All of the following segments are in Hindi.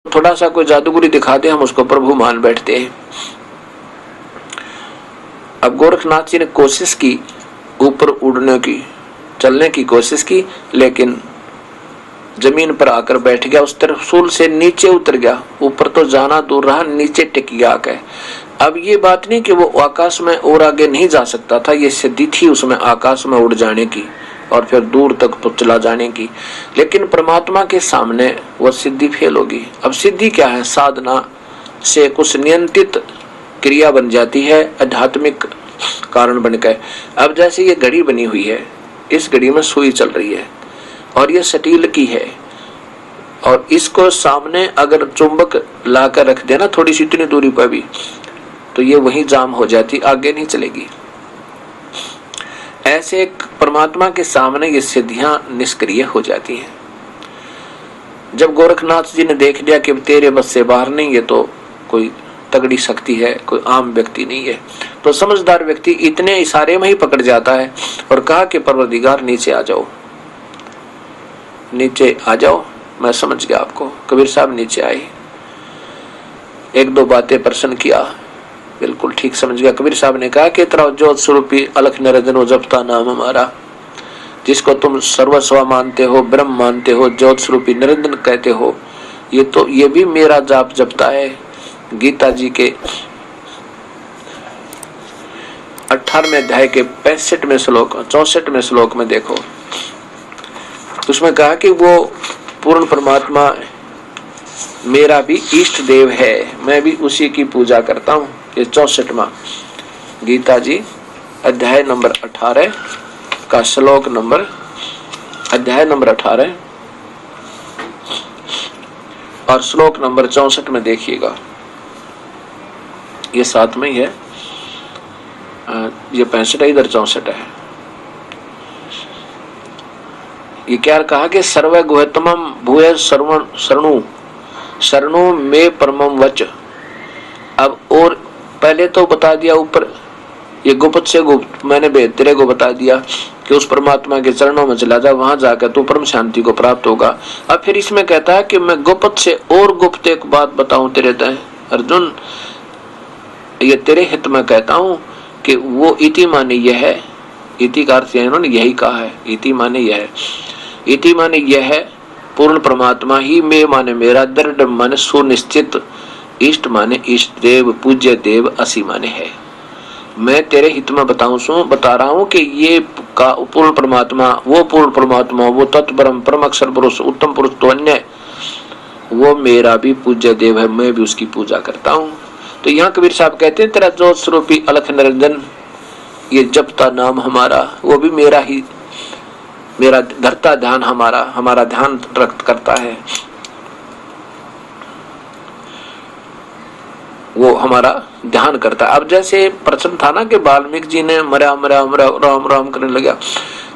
थोड़ा सा कोई जादूगरी दिखा दे, हम उसको प्रभु मान बैठते हैं। अब गोरखनाथ जी ने कोशिश की ऊपर उड़ने की, चलने की कोशिश की, लेकिन जमीन पर आकर बैठ गया, उस त्रिशूल से नीचे उतर गया। ऊपर तो जाना दूर रहा, नीचे टिक गया आकर। अब ये बात नहीं कि वो आकाश में और आगे नहीं जा सकता था, ये सिद्धि थी उसमें आकाश में उड़ जाने की और फिर दूर तक तो चला जाने की, लेकिन परमात्मा के सामने वो सिद्धि फेल होगी। अब सिद्धि क्या है? साधना से कुछ नियंत्रित क्रिया बन जाती है, आध्यात्मिक कारण बनकर। अब जैसे ये घड़ी बनी हुई है, इस घड़ी में सुई चल रही है और ये स्टील की है, और इसको सामने अगर चुंबक लाकर रख देना थोड़ी सी इतनी दूरी पर भी, तो ये वहीं जाम हो जाती, आगे नहीं चलेगी। ऐसे एक परमात्मा के सामने ये सिद्धियां निष्क्रिय हो जाती हैं। जब गोरखनाथ जी ने देख लिया कि तेरे बस से बाहर नहीं, ये तो कोई तगड़ी शक्ति है, कोई आम व्यक्ति नहीं है, तो समझदार व्यक्ति इतने इशारे में ही पकड़ जाता है और कहा कि परवरदिगार नीचे आ जाओ, नीचे आ जाओ, मैं समझ गया आपको। कबीर साहब नीचे आए, एक दो बातें प्रश्न किया, बिल्कुल ठीक समझ गया। कबीर साहब ने कहा कि तेरा ज्योत स्वरूपी अलख निरंजन वो जपता नाम हमारा, जिसको तुम सर्वस्व मानते हो, ब्रह्म मानते हो, ज्योत स्वरूपी निरंजन कहते हो, ये भी मेरा जाप जपता है। गीता जी के 18वें अध्याय के 65वें श्लोक 64वें श्लोक में देखो, उसमें कहा कि वो पूर्ण परमात्मा मेरा भी इष्ट देव है, मैं भी उसी की पूजा करता हूँ। ये 64वां गीता जी अध्याय नंबर 18 का श्लोक नंबर, अध्याय नंबर 18 और श्लोक नंबर 64 में देखिएगा। ये साथ में ही है, ये 65 है, इधर 64 है। ये क्या कहा कि सर्व गुहतमम भूय शरणु शरणु में परमम वच। अब और पहले तो बता दिया ऊपर, ये गुप्त से गुप्त मैंने तेरे को बता दिया कि उस परमात्मा के चरणों में चला जा, वहां जाकर तू परम शांति को प्राप्त होगा। अब फिर इसमें कहता है कि मैं गुप्त से और गुप्त एक बात बताऊं तेरे तय अर्जुन, ये तेरे हित में कहता हूं कि वो इति माने यह है, इति का अर्थ इन्होंने यही कहा है, इति माने यह है, इति माने यह है पूर्ण परमात्मा ही, मैं माने मेरा, दृढ़ माने सुनिश्चित, इष्ट माने इष्ट देव, पूज्य देव, असी माने है। मैं तेरे हित में बता रहा हूँ कि ये का पूर्ण परमात्मा, वो पूर्ण परमात्मा, वो तत्परम परम अक्षर पुरुष उत्तम पुरुष तो अन्य, वो मेरा भी पूज्य देव है, मैं भी उसकी पूजा करता हूँ। तो यहाँ कबीर साहब कहते हैं तेरा ज्योत स्वरूपी अलख निरंजन ये जपता नाम हमारा, वो भी मेरा ही, मेरा धरता ध्यान, हमारा ध्यान रक्त करता है, वो हमारा ध्यान करता है। अब जैसे प्रश्न था ना कि वाल्मीकि जी ने मरा मरा मरा राम राम करने लगा।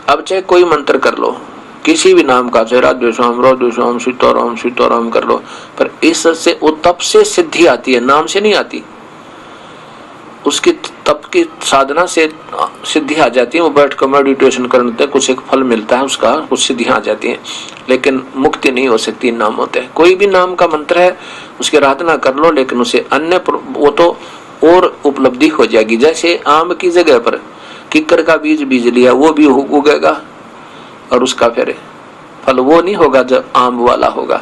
अब चाहे कोई मंत्र कर लो, किसी भी नाम का, चाहे राधेश्याम सीताराम सीताराम कर लो, पर इससे वो तप से सिद्धि आती है, नाम से नहीं आती। उसकी तप की साधना से सिद्धि आ जाती है, वो बैठ कर मेडिटेशन करने से कुछ एक फल मिलता है, उसका कुछ सिद्धियां आ जाती हैं, लेकिन मुक्ति नहीं हो सकती नाम होते हैं। कोई भी नाम का मंत्र है उसकी आराधना कर लो, लेकिन उसे अन्य वो तो और उपलब्धि हो जाएगी। जैसे आम की जगह पर किक्कर का बीज बीज लिया, वो भी उगेगा और उसका फिर फल वो नहीं होगा जब आम वाला होगा।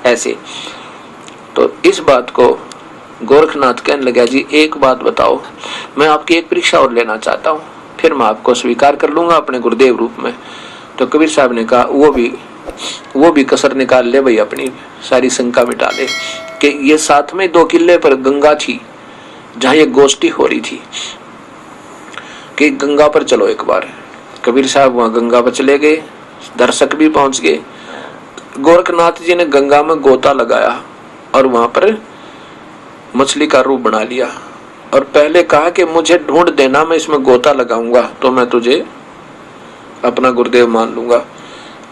ऐसे तो इस बात को गोरखनाथ कहने लगा, जी एक बात बताओ, मैं आपकी एक परीक्षा और लेना चाहता हूँ, फिर मैं आपको स्वीकार कर लूंगा अपने गुरुदेव रूप में। तो कबीर साहब ने कहा वो भी कसर निकाल ले भाई, अपनी सारी शंका मिटा ले कि ये साथ में 2 किले पर गंगा थी जहाँ ये गोष्ठी हो रही थी, कि गंगा पर चलो एक बार। कबीर साहब वहां गंगा पर चले गए, दर्शक भी पहुंच गए। गोरखनाथ जी ने गंगा में गोता लगाया और वहां पर मछली का रूप बना लिया, और पहले कहा कि मुझे ढूंढ देना, मैं इसमें गोता लगाऊंगा तो मैं तुझे अपना गुरुदेव मान लूंगा।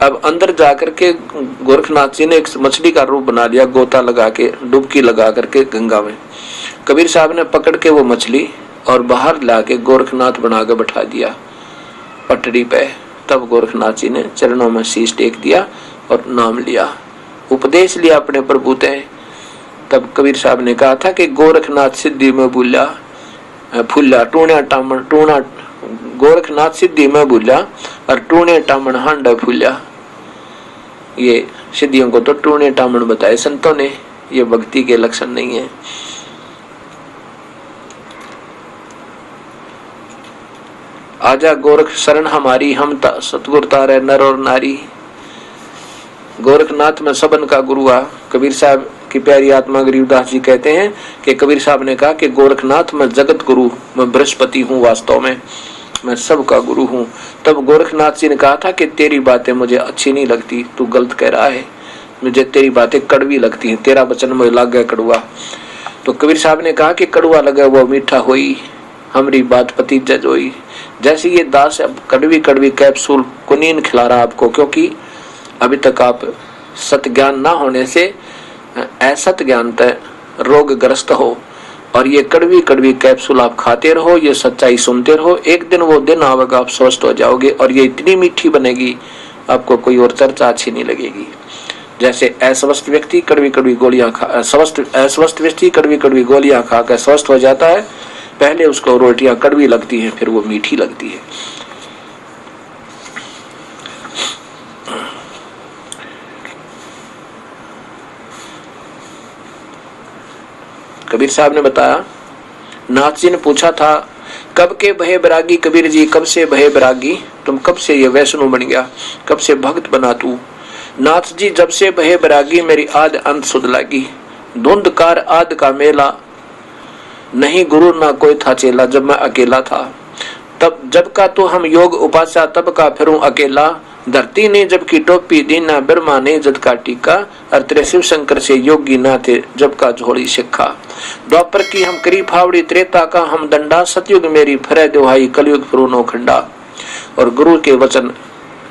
अब अंदर जाकर के गोरखनाथ जी ने एक मछली का रूप बना लिया, गोता लगा के, डुबकी लगा करके गंगा में। कबीर साहब ने पकड़ के वो मछली और बाहर ला के गोरखनाथ बना के बैठा दिया पटड़ी पे। तब गोरखनाथ जी ने चरणों में शीश टेक दिया और नाम लिया, उपदेश लिया अपने प्रभु ते। तब कबीर साहब ने कहा था कि गोरखनाथ सिद्धि में भूला फूला टूणा टामन टूणा, गोरखनाथ सिद्धि में भूला और टूणे टामन हांडा फूला। ये सिद्धियों को तो टूणे टामन बताए संतों ने, ये भक्ति के लक्षण नहीं है। आजा गोरख शरण हमारी, हम सतगुरु तारे नर और नारी। गोरखनाथ में सबन का गुरु आ। कबीर साहब की प्यारी आत्मा गरीबदास जी कहते हैं कि कबीर साहब ने कहा कि गोरखनाथ मैं जगत गुरु, मैं बृहस्पति हूँ, वास्तव में मैं सबका गुरु हूँ। तब गोरखनाथ जी ने कहा था कि तेरी बातें मुझे अच्छी नहीं लगती, तू गलत कह रहा है, मुझे तेरी बातें कड़वी लगती हैं, तेरा वचन मुझे लग गया कड़वा। तो कबीर साहब ने कहा कि कड़वा लगा वो मीठा होई, हमारी बात पति जज होई। जैसे ये दास अब कड़वी कड़वी कैप्सूल कुनीन खिला रहा आपको, क्योंकि अभी तक आप सत्य ज्ञान ना होने से असत ज्ञान तय रोगग्रस्त हो, और ये कड़वी कड़वी कैप्सूल आप खाते रहो, ये सच्चाई सुनते रहो, एक दिन वो दिन आवेगा आप स्वस्थ हो जाओगे, और ये इतनी मीठी बनेगी आपको कोई और चर्चा अच्छी नहीं लगेगी। जैसे अस्वस्थ व्यक्ति कड़वी कड़वी गोलियां खा अस्वस्थ व्यक्ति कड़वी कड़वी गोलियां खा कर स्वस्थ हो जाता है, पहले उसको रोटियां कड़वी लगती हैं, फिर वो मीठी लगती है। कबीर साहब ने बताया, नाथ जी ने पूछा था कब के भय बैरागी, कबीर जी कब से भय बैरागी, तुम कब से ये वैष्णव बन गया, कब से भक्त बना तू। नाथ जी जब से भय बैरागी, मेरी आद अंत सुध लागी, धुंधकार आद का मेला, नहीं गुरु ना कोई था चेला, जब मैं अकेला था। तब जब का तो हम योग उपासा, तब का फिरूं अकेला, धरती ने जब की टोपी दीना, ब्रह्मा ने जद का टीका, और तेरे शिव शंकर से योगी ना थे, जब का झोली सिक्खा। द्वापर की हम करी फावड़ी, त्रेता का हम दंडा, सतयुग मेरी फरे दुहाई, कलयुग फिरूं खंडा। और गुरु के वचन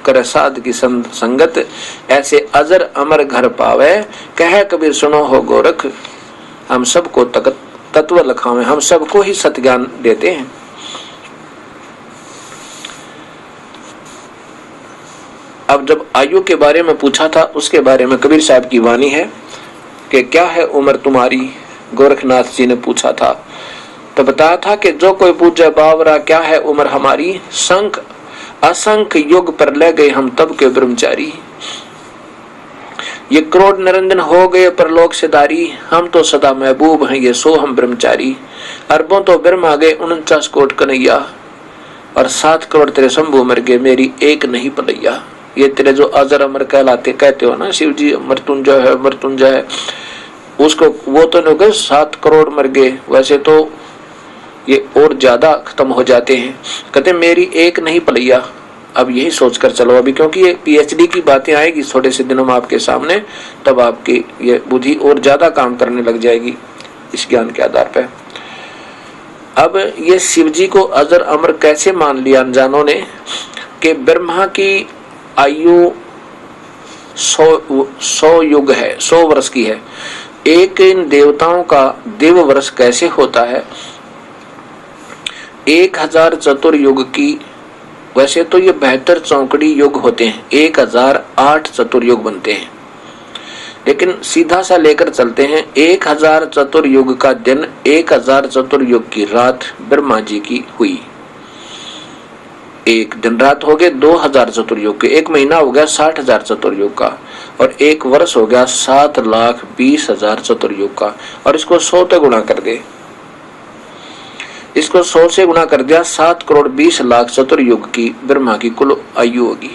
कर साध की संगत, ऐसे अजर अमर घर पावे, कह कबीर सुनो हो गोरख, हम सबको तत्व लखावे, हम सबको ही सत्य ज्ञान देते हैं। अब जब आयु के बारे में पूछा था, उसके बारे में कबीर साहब की वाणी है कि क्या है उम्र तुम्हारी, गोरखनाथ जी ने पूछा था। तो बताया था कि जो कोई पूछे बावरा क्या है उम्र हमारी, संख असंख्य युग पर ले गए हम तब के ब्रह्मचारी। ये करोड़ निरंजन हो गए परलोक से दारी, हम तो सदा महबूब हैं ये सो हम ब्रह्मचारी। अरबों तो ब्रह्म आ गए 49 कोट कन्हैया, और 7 करोड़ तेरे शंभू मर गए, मेरी एक नहीं पलैया। ये तेरे जो अजर अमर कहलाते कहते हो ना शिव जी, मृत्युंजय है मृत्युंजय है, उसको वो तो नहीं गए 7 करोड़ मर गए, वैसे तो ये और ज्यादा खत्म हो जाते हैं। कहते मेरी एक नहीं पलैया। अब यही सोचकर चलो अभी, क्योंकि ये पीएचडी की बातें आएगी थोड़े से दिनों में आपके सामने, तब आपकी ये बुद्धि और ज्यादा काम करने लग जाएगी इस ज्ञान के आधार पर। अब ये शिव जी को अजर अमर कैसे मान लिया अनजानों ने, कि ब्रह्मा की आयु 100 युग है, 100 वर्ष की है। एक इन देवताओं का देव वर्ष कैसे होता है, 1000 चतुर्युग की। वैसे तो ये 72 चौकड़ी युग होते हैं, 1008 चतुर्युग बनते हैं, लेकिन सीधा सा लेकर चलते हैं। 1000 चतुर्युग का दिन, 1000 चतुर्युग की रात ब्रह्मा जी की हुई। एक दिन रात हो गए 2000 चतुर्युग के, एक महीना हो गया 60,000 चतुर्युग का, और एक वर्ष हो गया 7,20,000 चतुर्युग का। और इसको 100 से गुणा कर दे, इसको 100 से गुणा कर दिया, 7 करोड़ 20 लाख चतुर्युग की ब्रह्मा की कुल आयु होगी।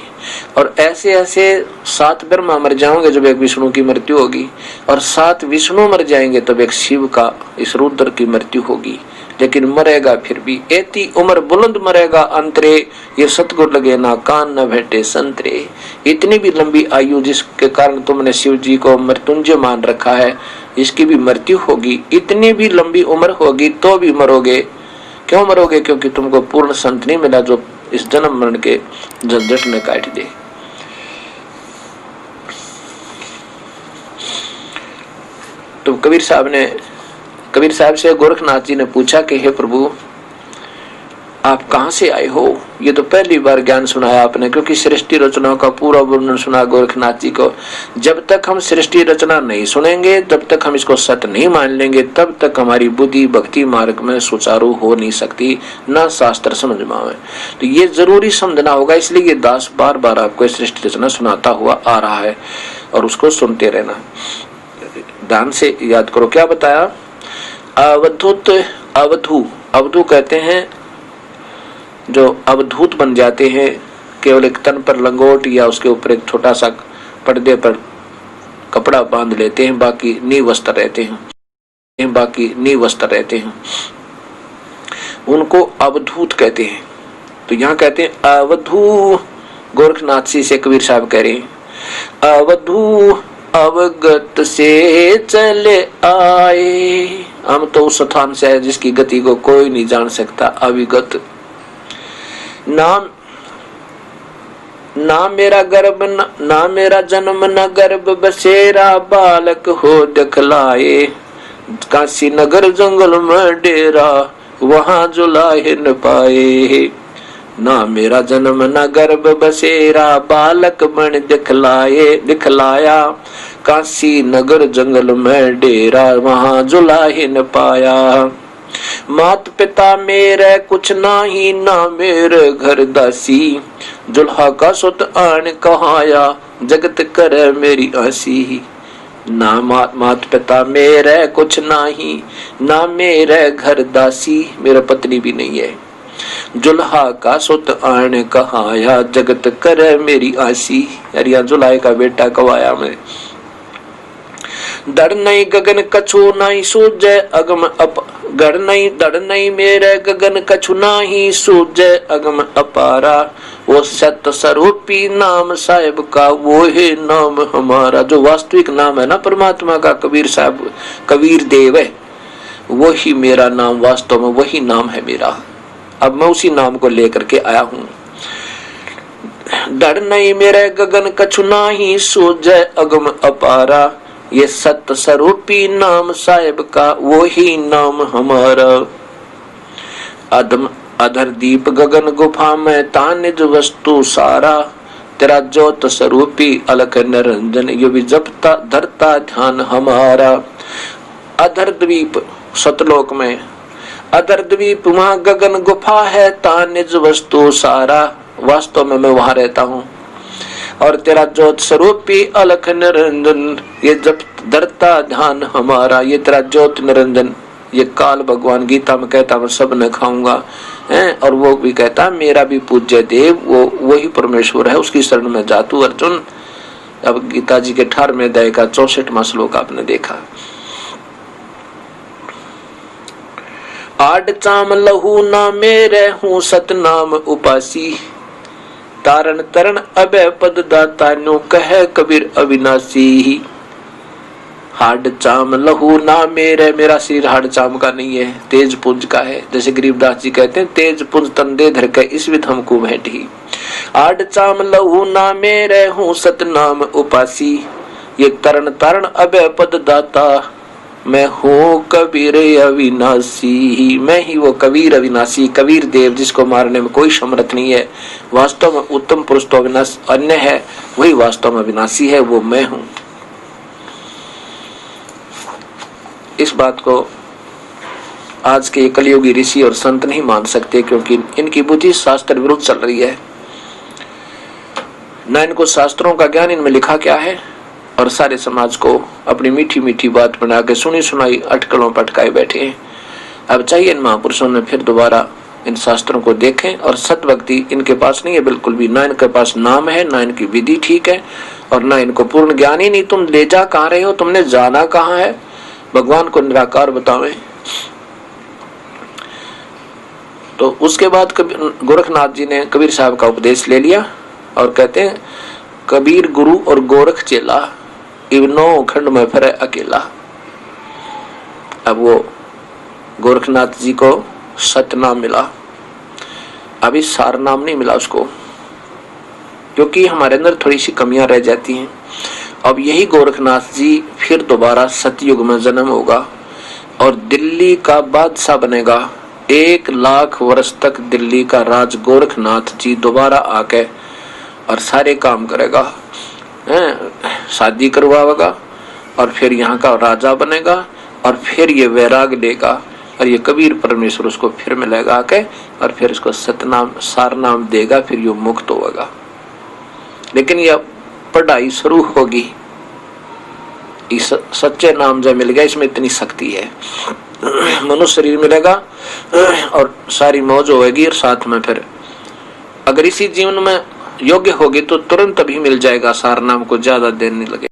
और ऐसे ऐसे 7 ब्रह्मा मर जाओगे जब एक विष्णु की मृत्यु होगी, और 7 विष्णु मर जाएंगे तब एक शिव का इस रुद्र की मृत्यु होगी। लेकिन मरेगा फिर भी एती उम्र बुलंद मरेगा अंतरे, ये सतगुर लगे ना कान न भेटे संतरे। इतनी भी लंबी आयु जिसके कारण तुमने शिव जी को मृत्युंजय मान रखा है, इसकी भी मृत्यु होगी। इतनी भी लंबी उम्र होगी तो भी मरोगे। क्यों मरोगे? क्योंकि तुमको पूर्ण संत नहीं मिला जो इस जन्म मरण के झंझट में काट दे। तो कबीर साहब से गोरखनाथ जी ने पूछा कि हे प्रभु, आप कहां से आए हो? ये तो पहली बार ज्ञान सुनाया आपने, क्योंकि सृष्टि रचना का पूरा वर्णन सुना गोरखनाथ जी को। जब तक हम सृष्टि रचना नहीं सुनेंगे, तब तक हम इसको सत्य नहीं मान लेंगे, तब तक हमारी बुद्धि भक्ति मार्ग में सुचारू हो नहीं सकती, ना शास्त्र समझ में आवे। तो ये जरूरी समझना होगा, इसलिए ये दास बार बार आपको सृष्टि रचना सुनाता हुआ आ रहा है और उसको सुनते रहना। ध्यान से याद करो क्या बताया। अवधूत, अवधू कहते हैं जो अवधूत बन जाते हैं, केवल एक तन पर लंगोट या उसके ऊपर एक छोटा सा पर्दे पर कपड़ा बांध लेते हैं, बाकी निवस्त्र रहते हैं, उनको अवधूत कहते हैं। तो यहाँ कहते हैं अवधू, गोरखनाथ जी से कबीर साहब कह रहे हैं, अवधू अवगत से चले आए। हम तो उस स्थान से है जिसकी गति को कोई नहीं जान सकता, अविगत। नाम ना मेरा गर्भ ना मेरा जन्म न गर्भ बसेरा, बालक हो दिखलाए। काशी नगर जंगल में डेरा, वहां जुलाहे न पाए। ना मेरा जन्म न गर्भ बसेरा, बालक बन दिखलाया। काशी नगर जंगल में डेरा, वहां जुलाहे न पाया। मात पिता मेरे कुछ नाही, ना मेरे घर दासी। जुल्हा का सुत आन कहाया, जगत करे मेरी आसी। ना मात पिता मेरे कुछ नाही, ना मेरे घर दासी, मेरा पत्नी भी नहीं है। जुल्हा का सुत आन कहाया, जगत करे मेरी आसी। यार जुल्हा का बेटा कवाया मैं। दड़ नहीं गगन कछु नहीं सूझे अगम गढ़ नहीं दड़ नहीं मेरे गगन कछु नाही सूझे अगम अपारा। वो सत्य स्वरूपी नाम साहिब का, वो है नाम हमारा। जो वास्तविक नाम है ना परमात्मा का, कबीर साहब कबीर देव है, वही मेरा नाम, वास्तव में वही नाम है मेरा। अब मैं उसी नाम को लेकर के आया हूँ। डर नहीं मेरे गगन कछु नाही सूझे अगम अपारा। ये सत्य स्वरूपी नाम साहिब का, वो ही नाम हमारा। अधर दीप गगन गुफा में तानिज वस्तु सारा। तेरा ज्योत स्वरूपी अलख निरंजन, ये भी जपता धरता ध्यान हमारा। अधर द्वीप सतलोक में, अधर द्वीप वहां गगन गुफा है, तानिज वस्तु सारा। वास्तव में मैं वहां रहता हूँ। और तेरा ज्योत स्वरूपी अलख निरंजन, ये जब धरता ध्यान हमारा। ये तेरा ज्योत निरंजन, ये काल भगवान गीता में कहता मैं सब न खाऊंगा है। और वो भी कहता मेरा भी पूज्य देव वो वही परमेश्वर है, उसकी शरण में जा तू अर्जुन। अब गीता जी के 18वें अध्याय का 64वां श्लोक आपने देखा। आड चाम लहू ना मेरे हूँ सतनाम उपासी। तारण तरण अभय पद दाता नो कहे कबीर अविनाशी। हाड चाम लहू ना मेरे, मेरा शरीर हाड चाम का नहीं है, तेज पुंज का है। जैसे गरीबदास जी कहते हैं तेज पुंज तन दे धर के इस विध हमको भेंटी। आड चाम लहू ना मेरे हूँ सतनाम उपासी। ये तरण तरण अभय पद दाता, मैं हूँ कबीर अविनाशी। मैं ही वो कबीर अविनाशी, कबीर देव जिसको मारने में कोई समर्थ नहीं है। वास्तव में उत्तम पुरुष तो अविनाश अन्य है, वही वास्तव में अविनाशी है, वो मैं हूँ। इस बात को आज के कलियुगी ऋषि और संत नहीं मान सकते, क्योंकि इनकी बुद्धि शास्त्र विरुद्ध चल रही है। न इनको शास्त्रों का ज्ञान इनमें लिखा क्या है, और सारे समाज को अपनी मीठी मीठी बात बना के सुनी सुनाई अटकलों पटकाए बैठे हैं। अब चाहिए इन महापुरुषों ने फिर दोबारा इन शास्त्रों को देखें। और सत भक्ति इनके पास नहीं है बिल्कुल भी, ना इनके पास नाम है, ना इनकी विधि ठीक है, और ना इनको पूर्ण ज्ञान ही नहीं। तुम ले जा कहाँ रहे हो, तुमने जाना कहाँ है, भगवान को निराकार बतावें। तो उसके बाद गोरखनाथ जी ने कबीर साहब का उपदेश ले लिया और कहते हैं कबीर गुरु और गोरख चेला, इवनो खंड में फिर अकेला। अब वो गोरखनाथ जी को सतनाम मिला, अभी सार नाम नहीं मिला उसको, क्योंकि हमारे अंदर थोड़ी सी कमियां रह जाती हैं। अब यही गोरखनाथ जी फिर दोबारा सतयुग में जन्म होगा और दिल्ली का बादशाह बनेगा। 1 लाख वर्ष तक दिल्ली का राज गोरखनाथ जी दोबारा आके और सारे काम करेगा, शादी करवाएगा और फिर यहाँ का राजा बनेगा और फिर ये वैराग लेगा और ये कबीर परमेश्वर उसको फिर मिलेगा आके और फिर इसको सतनाम सार नाम देगा, फिर ये मुक्त होगा। लेकिन यह पढ़ाई शुरू होगी, इस सच्चे नाम जब मिल गया, इसमें इतनी शक्ति है, मनुष्य शरीर मिलेगा और सारी मौज होगी। और साथ में फिर अगर इसी जीवन में योग्य होगी तो तुरंत अभी मिल जाएगा सार नाम को, ज्यादा देर नहीं लगे।